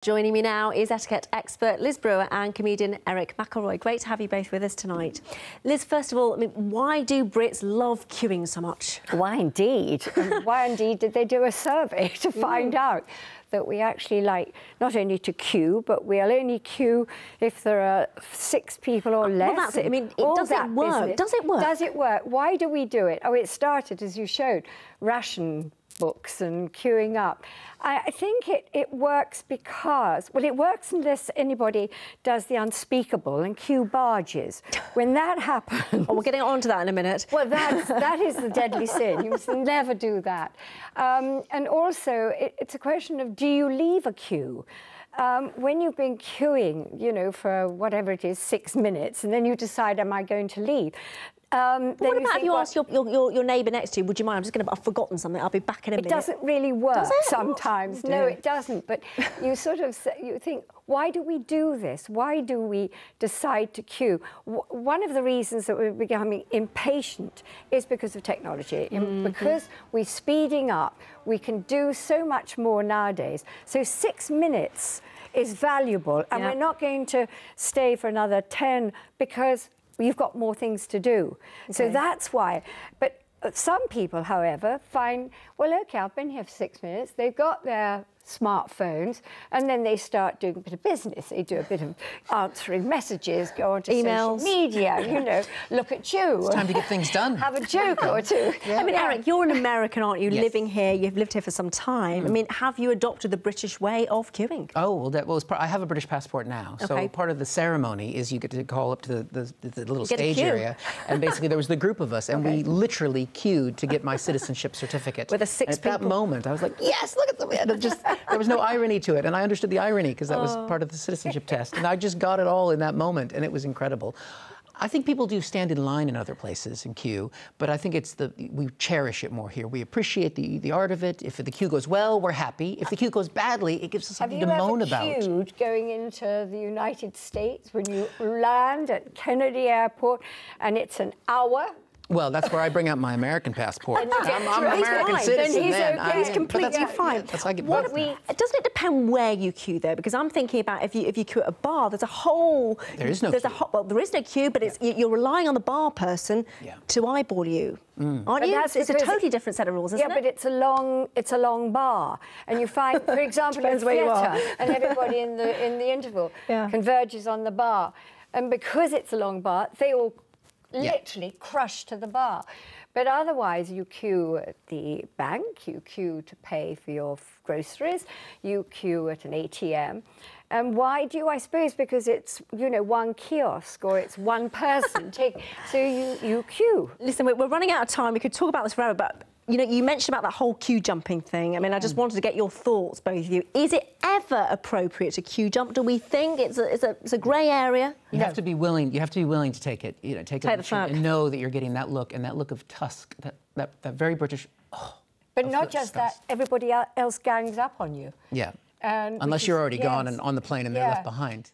Joining me now is etiquette expert Liz Brewer and comedian Erich McElroy. Great to have you both with us tonight. Liz, first of all, why do Brits love queuing so much? Why indeed? And why indeed did they do a survey to find out that we actually like not only to queue, but we'll only queue if there are 6 people or less. Well, that's it. I mean, does it work? Does it work? Does it work? Why do we do it? Oh, it started, as you showed, ration books and queuing up. I think it works because, well, it works unless anybody does the unspeakable and queue barges. When that happens... Oh, we're getting on to that in a minute. Well, that is the deadly sin. You must never do that. And also, it's a question of, do you leave a queue? When you've been queuing, you know, for whatever it is, 6 minutes, and then you decide, am I going to leave? What about if you ask your neighbour next to you, would you mind? I've forgotten something, I'll be back in a minute. It doesn't really work. Does it? Sometimes. No, it doesn't. But you sort of you think, why do we do this? Why do we decide to queue? One of the reasons that we're becoming impatient is because of technology. Because we're speeding up, we can do so much more nowadays. So 6 minutes is valuable, and we're not going to stay for another 10 because you've got more things to do. Okay. So that's why. But some people, however, find, well, OK, I've been here for 6 minutes. They've got their smartphones, and then they start doing a bit of business. They do a bit of answering messages, go onto emails, social media, you know, look at you. It's time to get things done. Have a joke or two. I mean, Erich, you're an American, aren't you? Yes. Living here, you've lived here for some time. I mean, have you adopted the British way of queuing? Oh, well, I have a British passport now. Okay. So part of the ceremony is you get to call up to the little stage area. And basically there was the group of us, and we literally queued to get my citizenship certificate. With a 6 people. At that moment, I was like, yes, look at them. There was no irony to it, and I understood the irony because that was part of the citizenship test. And I just got it all in that moment, and it was incredible. I think people do stand in line in other places and queue, but I think we cherish it more here. We appreciate the art of it. If the queue goes well, we're happy. If the queue goes badly, it gives us something to moan about. Have you ever queued going into the United States when you land at Kennedy Airport and it's an hour? Well, that's where I bring out my American passport. I'm an He's American fine. citizen He's then. okay. He's completely fine. That's how I get both. Doesn't it depend where you queue, though? Because I'm thinking about if you queue at a bar, there's a whole... There is no queue. Well, there is no queue, but you're relying on the bar person to eyeball you, aren't you? It's a totally different set of rules, isn't it? Yeah, but it's a long bar, and you find, for example, in theatre, and everybody in the interval converges on the bar, and because it's a long bar, they all literally crush to the bar. But otherwise, you queue at the bank, you queue to pay for your groceries, you queue at an ATM. And why do you? I suppose because it's, you know, one kiosk or it's one person. So you queue. Listen, we're running out of time. We could talk about this forever, but you know, you mentioned about that whole queue jumping thing. I mean, I just wanted to get your thoughts, both of you. Is it ever appropriate to queue jump? Do we think it's a grey area? You have to be willing. You have to be willing to take it. You know, take it and know that you're getting that look of tusk, that very British. But not just that. Everybody else gangs up on you. Yeah. And unless you're already gone and on the plane and they're left behind.